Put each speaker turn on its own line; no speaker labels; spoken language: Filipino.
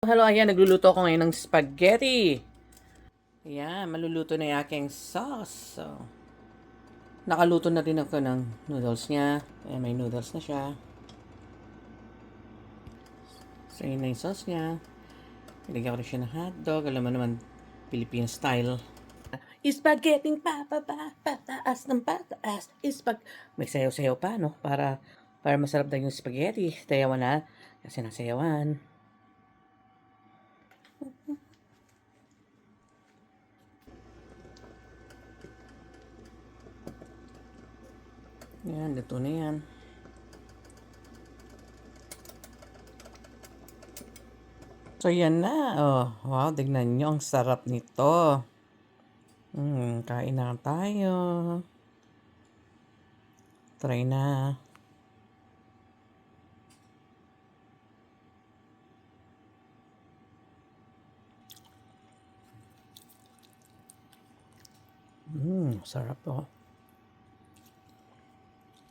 Hello, ayan, nagluluto ako ngayon ng spaghetti. Ayan, maluluto na yung aking sauce. So, nakaluto na din ako ng noodles niya. Ayan, may noodles na siya. So, yun na yung sauce niya. Ilagyan ko rin siya ng hotdog. Alam mo naman, Philippine style. Spaghetti pababa, pataas ng pataas. May sayaw-sayaw pa, no? Para masarap daw yung spaghetti. Tayawan na. Kasi nasayawan. Yan, luto na yan. So, yan na. Oh, wow, tignan nyo. Ang sarap nito. Kain na tayo. Try na. Sarap to.